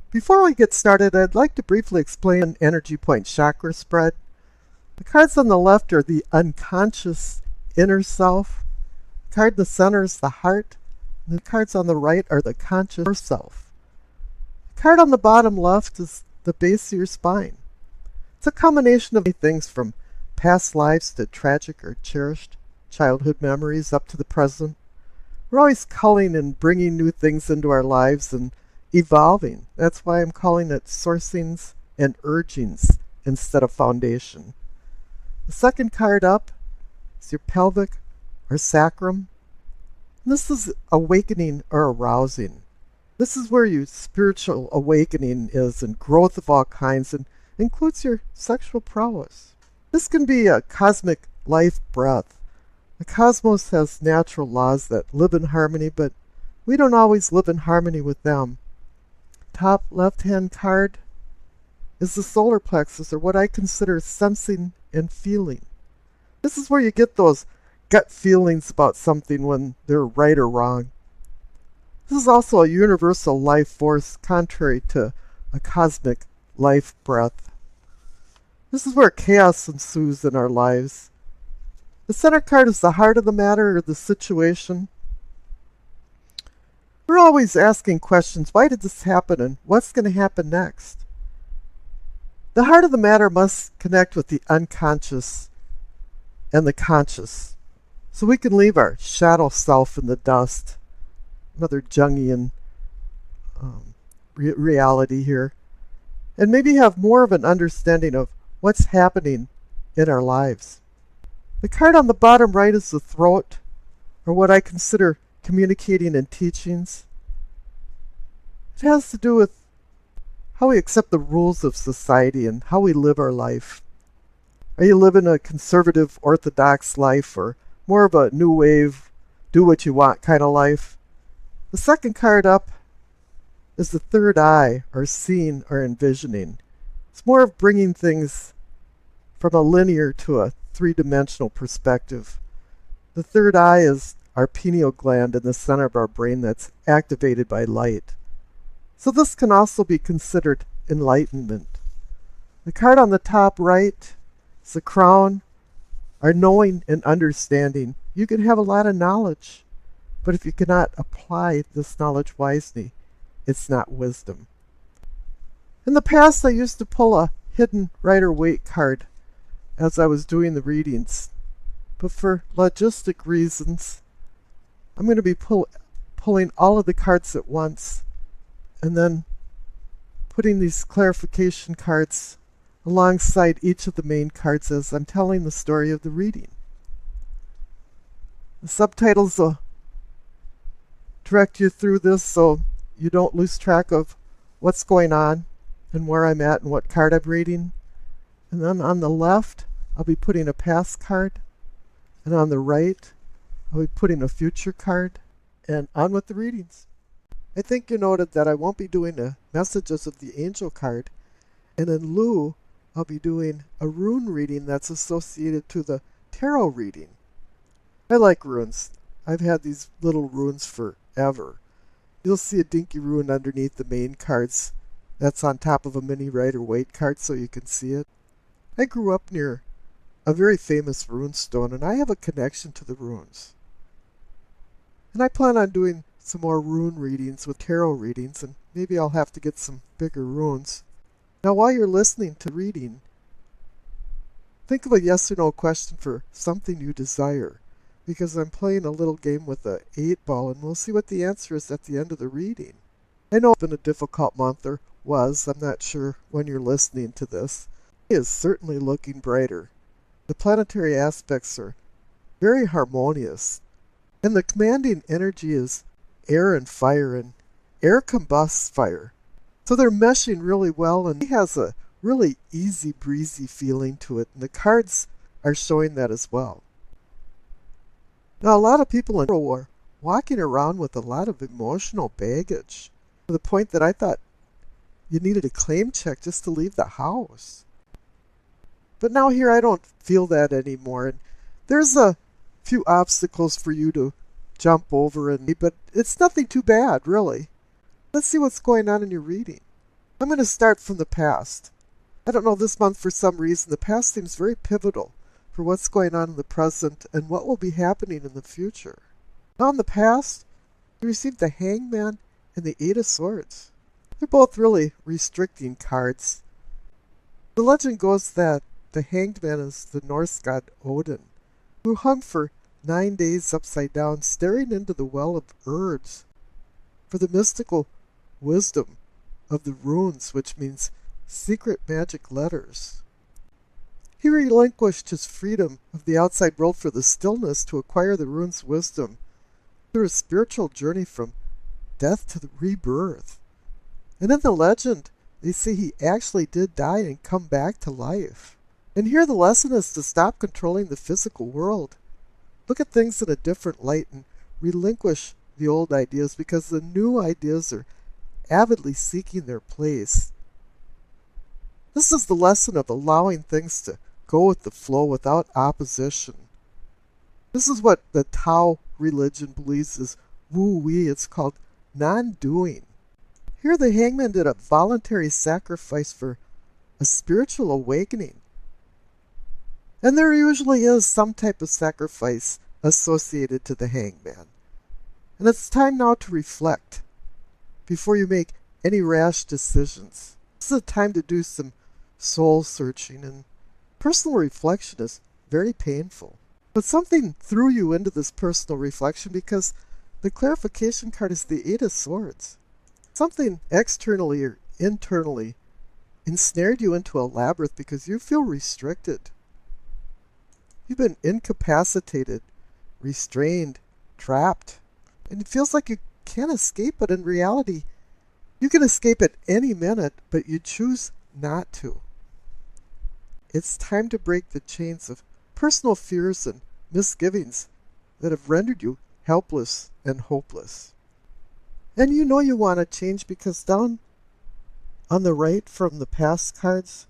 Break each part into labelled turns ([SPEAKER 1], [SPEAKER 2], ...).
[SPEAKER 1] Before we get started, I'd like to briefly explain an energy point chakra spread. The cards on the left are the unconscious inner self. The card in the center is the heart. And the cards on the right are the conscious self. The card on the bottom left is the base of your spine. It's a combination of things from past lives to tragic or cherished childhood memories up to the present. We're always culling and bringing new things into our lives and evolving. That's why I'm calling it sourcings and urgings instead of foundation. The second card up is your pelvic or sacrum. And this is awakening or arousing. This is where your spiritual awakening is and growth of all kinds and includes your sexual prowess. This can be a cosmic life breath. The cosmos has natural laws that live in harmony, but we don't always live in harmony with them. Top left-hand card is the solar plexus, or what I consider sensing and feeling. This is where you get those gut feelings about something when they're right or wrong. This is also a universal life force, contrary to a cosmic life breath. This is where chaos ensues in our lives. The center card is the heart of the matter or the situation. We're always asking questions. Why did this happen and what's going to happen next? The heart of the matter must connect with the unconscious and the conscious, so we can leave our shadow self in the dust. Another Jungian reality here. And maybe have more of an understanding of what's happening in our lives. The card on the bottom right is the throat, or what I consider communicating and teachings. It has to do with how we accept the rules of society and how we live our life. Are you living a conservative, orthodox life or more of a new wave, do what you want kind of life? The second card up is the third eye, or seeing or envisioning. It's more of bringing things from a linear to a three-dimensional perspective. The third eye is our pineal gland in the center of our brain that's activated by light. So this can also be considered enlightenment. The card on the top right is the crown, our knowing and understanding. You can have a lot of knowledge, but if you cannot apply this knowledge wisely, it's not wisdom. In the past, I used to pull a hidden Rider-Waite card as I was doing the readings, but for logistic reasons, I'm going to be pulling all of the cards at once and then putting these clarification cards alongside each of the main cards as I'm telling the story of the reading. The subtitles will direct you through this so you don't lose track of what's going on and where I'm at and what card I'm reading. And then on the left, I'll be putting a past card. And on the right, I'll be putting a future card. And on with the readings. I think you noted that I won't be doing a Messages of the Angel card. And in lieu, I'll be doing a rune reading that's associated to the tarot reading. I like runes. I've had these little runes forever. You'll see a dinky rune underneath the main cards. That's on top of a mini Rider-Waite card so you can see it. I grew up near a very famous rune stone, and I have a connection to the runes. And I plan on doing some more rune readings with tarot readings, and maybe I'll have to get some bigger runes. Now, while you're listening to reading, think of a yes or no question for something you desire, because I'm playing a little game with a 8-ball, and we'll see what the answer is at the end of the reading. I know it's been a difficult month, or was. I'm not sure when you're listening to this. It is certainly looking brighter. The planetary aspects are very harmonious, and the commanding energy is air and fire, and air combusts fire. So they're meshing really well, and it has a really easy breezy feeling to it, and the cards are showing that as well. Now, a lot of people in general are walking around with a lot of emotional baggage, to the point that I thought you needed a claim check just to leave the house. But now here I don't feel that anymore, and there's a few obstacles for you to jump over, but it's nothing too bad, really. Let's see what's going on in your reading. I'm going to start from the past. I don't know, this month for some reason, the past seems very pivotal for what's going on in the present and what will be happening in the future. Now in the past, you received the Hangman and the Eight of Swords. They're both really restricting cards. The legend goes that the Hanged Man is the Norse god Odin, who hung for 9 days upside down, staring into the well of Urds for the mystical wisdom of the runes, which means secret magic letters. He relinquished his freedom of the outside world for the stillness to acquire the runes' wisdom through a spiritual journey from death to the rebirth. And in the legend, they say he actually did die and come back to life. And here the lesson is to stop controlling the physical world. Look at things in a different light and relinquish the old ideas, because the new ideas are avidly seeking their place. This is the lesson of allowing things to go with the flow without opposition. This is what the Tao religion believes is Wu-Wei. It's called non-doing. Here the Hangman did a voluntary sacrifice for a spiritual awakening. And there usually is some type of sacrifice associated to the Hangman. And it's time now to reflect before you make any rash decisions. This is a time to do some soul searching, and personal reflection is very painful. But something threw you into this personal reflection because the clarification card is the Eight of Swords. Something externally or internally ensnared you into a labyrinth because you feel restricted. You've been incapacitated, restrained, trapped, and it feels like you can't escape, but in reality, you can escape at any minute, but you choose not to. It's time to break the chains of personal fears and misgivings that have rendered you helpless and hopeless. And you know you want to change because down on the right from the past cards,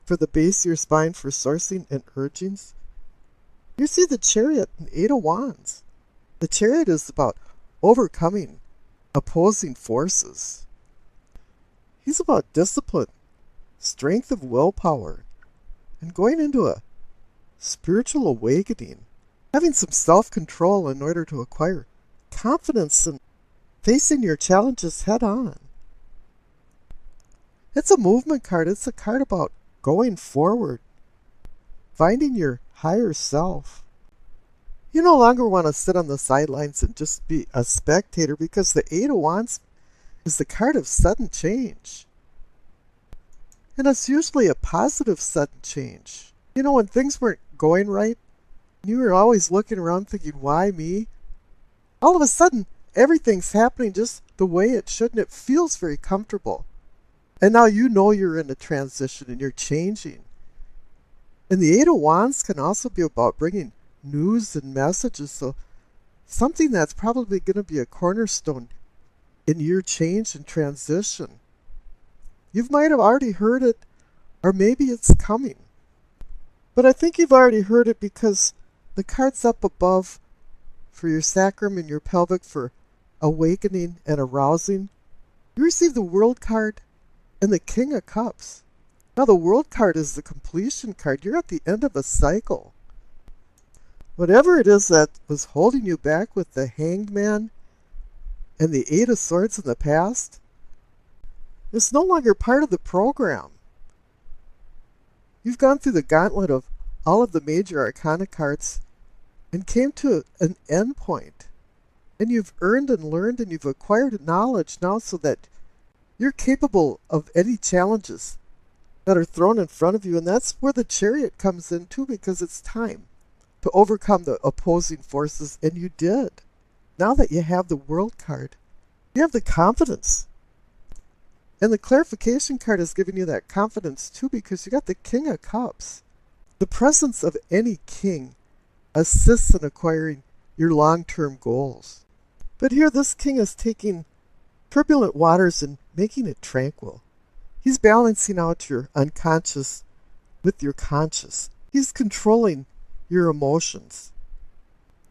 [SPEAKER 1] for the base of your spine for sourcing and urgings, you see the Chariot and Eight of Wands. The Chariot is about overcoming opposing forces. He's about discipline, strength of willpower, and going into a spiritual awakening, having some self-control in order to acquire confidence and facing your challenges head on. It's a movement card. It's a card about going forward, finding your higher self. You no longer want to sit on the sidelines and just be a spectator, because the Eight of Wands is the card of sudden change. And it's usually a positive sudden change. You know, when things weren't going right, you were always looking around thinking, why me? All of a sudden, everything's happening just the way it should, and it feels very comfortable. And now you know you're in a transition and you're changing. And the Eight of Wands can also be about bringing news and messages, so something that's probably going to be a cornerstone in your change and transition. You might have already heard it, or maybe it's coming. But I think you've already heard it because the card's up above for your sacrum and your pelvic for awakening and arousing. You receive the World card and the King of Cups. Now the World card is the completion card. You're at the end of a cycle. Whatever it is that was holding you back with the Hanged Man and the Eight of Swords in the past, it's no longer part of the program. You've gone through the gauntlet of all of the major arcana cards and came to an end point. And you've earned and learned and you've acquired knowledge now so that you're capable of any challenges that are thrown in front of you. And that's where the Chariot comes in too, because it's time to overcome the opposing forces. And you did. Now that you have the World card, you have the confidence. And the clarification card is giving you that confidence too, because you got the King of Cups. The presence of any king assists in acquiring your long-term goals. But here this king is taking turbulent waters and making it tranquil. He's balancing out your unconscious with your conscious. He's controlling your emotions.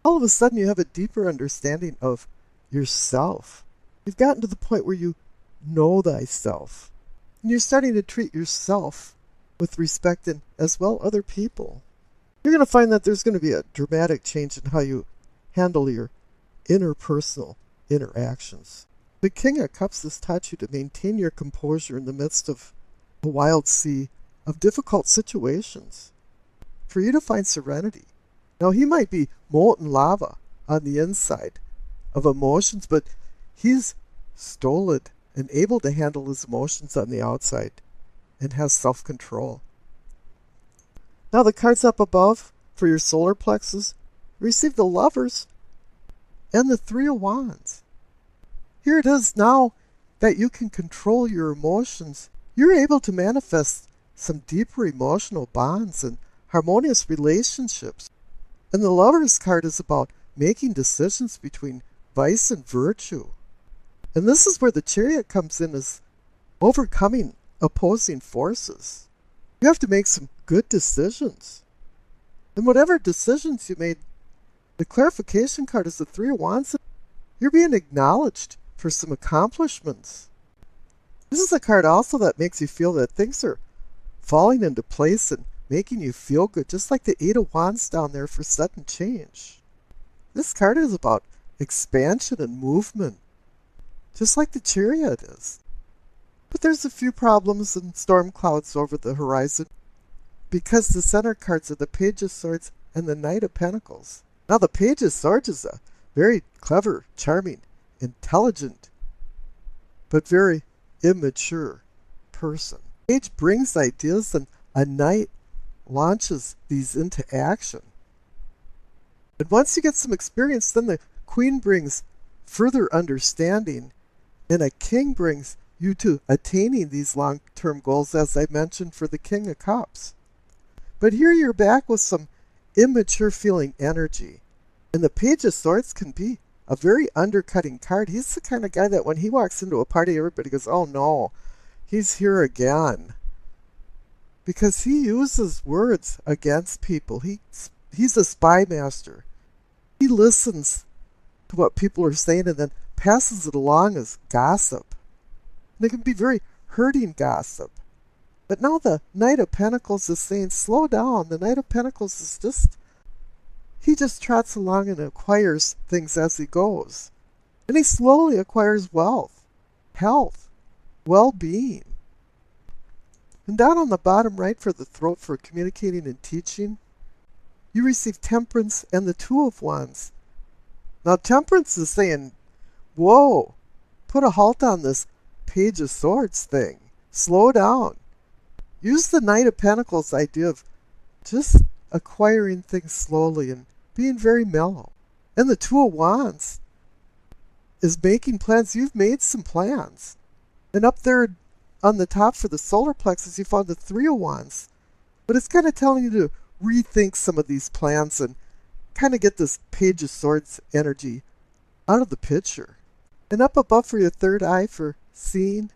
[SPEAKER 1] All of a sudden you have a deeper understanding of yourself. You've gotten to the point where you know thyself. And you're starting to treat yourself with respect and as well other people. You're going to find that there's going to be a dramatic change in how you handle your interpersonal interactions. The King of Cups has taught you to maintain your composure in the midst of a wild sea of difficult situations. For you to find serenity. Now, he might be molten lava on the inside of emotions, but he's stolid and able to handle his emotions on the outside and has self-control. Now, the cards up above for your solar plexus receive the Lovers and the Three of Wands. Here it is now that you can control your emotions. You're able to manifest some deeper emotional bonds and harmonious relationships. And the Lovers card is about making decisions between vice and virtue. And this is where the Chariot comes in, as overcoming opposing forces. You have to make some good decisions. And whatever decisions you made, the clarification card is the Three of Wands. You're being acknowledged for some accomplishments. This is a card also that makes you feel that things are falling into place and making you feel good, just like the Eight of Wands down there for sudden change. This card is about expansion and movement, just like the Chariot is. But there's a few problems and storm clouds over the horizon, because the center cards are the Page of Swords and the Knight of Pentacles. Now, the Page of Swords is a very clever, charming, intelligent, but very immature person. Page brings ideas, and a Knight launches these into action. And once you get some experience, then the Queen brings further understanding, and a King brings you to attaining these long-term goals, as I mentioned for the King of Cups. But here you're back with some immature feeling energy. And the Page of Swords can be a very undercutting card. He's the kind of guy that when he walks into a party, everybody goes, oh no, he's here again. Because he uses words against people. He's a spy master. He listens to what people are saying and then passes it along as gossip. And it can be very hurting gossip. But now the Knight of Pentacles is saying, slow down. The Knight of Pentacles is he just trots along and acquires things as he goes. And he slowly acquires wealth, health, well-being. And down on the bottom right for the throat for communicating and teaching, you receive Temperance and the Two of Wands. Now, Temperance is saying, whoa, put a halt on this Page of Swords thing. Slow down. Use the Knight of Pentacles idea of just acquiring things slowly and being very mellow. And the Two of Wands is making plans. You've made some plans. And up there on the top for the solar plexus, you found the Three of Wands. But it's kind of telling you to rethink some of these plans and kind of get this Page of Swords energy out of the picture. And up above for your third eye for seeing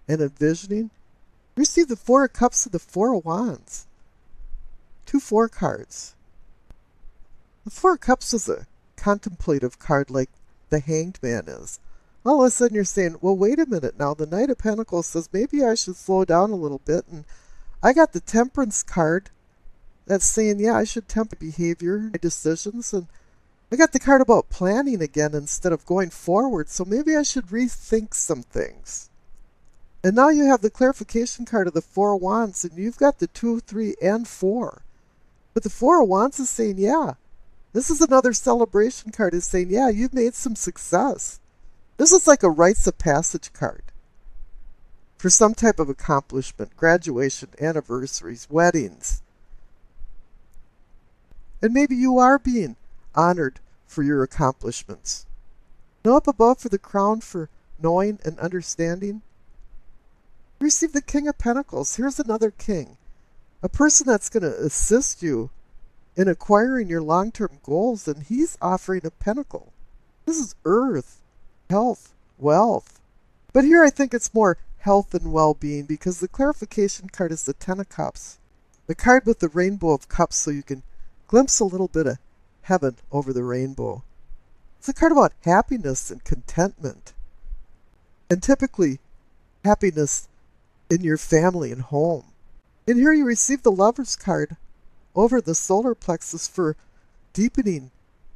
[SPEAKER 1] and envisioning, receive the Four of Cups and the Four of Wands. 2 4 cards. The Four of Cups is a contemplative card like the Hanged Man is. All of a sudden you're saying, well, wait a minute now. The Knight of Pentacles says maybe I should slow down a little bit. And I got the Temperance card that's saying, yeah, I should temper behavior, my decisions. And I got the card about planning again instead of going forward. So maybe I should rethink some things. And now you have the clarification card of the Four of Wands, and you've got the 2, 3, and 4. But the Four of Wands is saying, yeah, this is another celebration card. Is saying, yeah, you've made some success. This is like a rites of passage card for some type of accomplishment, graduation, anniversaries, weddings. And maybe you are being honored for your accomplishments. Now up above for the crown for knowing and understanding, receive the King of Pentacles. Here's another king, a person that's going to assist you in acquiring your long-term goals, and he's offering a pentacle. This is earth, health, wealth. But here I think it's more health and well-being, because the clarification card is the Ten of Cups, the card with the rainbow of cups, so you can glimpse a little bit of heaven over the rainbow. It's a card about happiness and contentment. And typically, happiness in your family and home. And here you receive the Lover's card over the solar plexus for deepening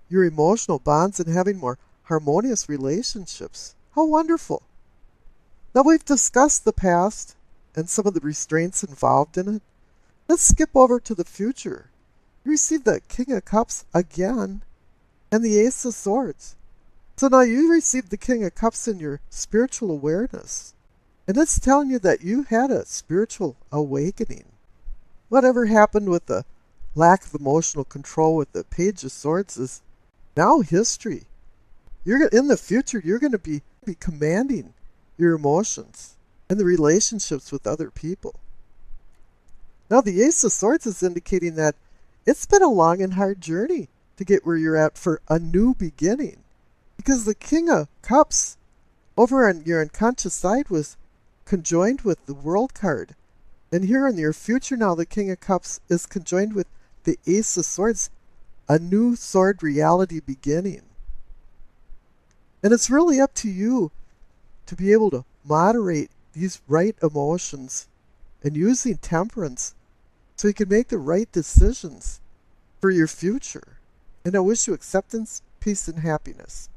[SPEAKER 1] your emotional bonds and having more harmonious relationships. How wonderful. Now we've discussed the past and some of the restraints involved in it. Let's skip over to the future. You receive the King of Cups again and the Ace of Swords. So now you receive the King of Cups in your spiritual awareness. And it's telling you that you had a spiritual awakening. Whatever happened with the lack of emotional control with the Page of Swords is now history. In the future, you're going to be commanding your emotions and the relationships with other people. Now the Ace of Swords is indicating that it's been a long and hard journey to get where you're at for a new beginning. Because the King of Cups over on your unconscious side was conjoined with the World card. And here in your future now, the King of Cups is conjoined with the Ace of Swords, a new sword reality beginning. And it's really up to you to be able to moderate these right emotions and using temperance so you can make the right decisions for your future. And I wish you acceptance, peace, and happiness.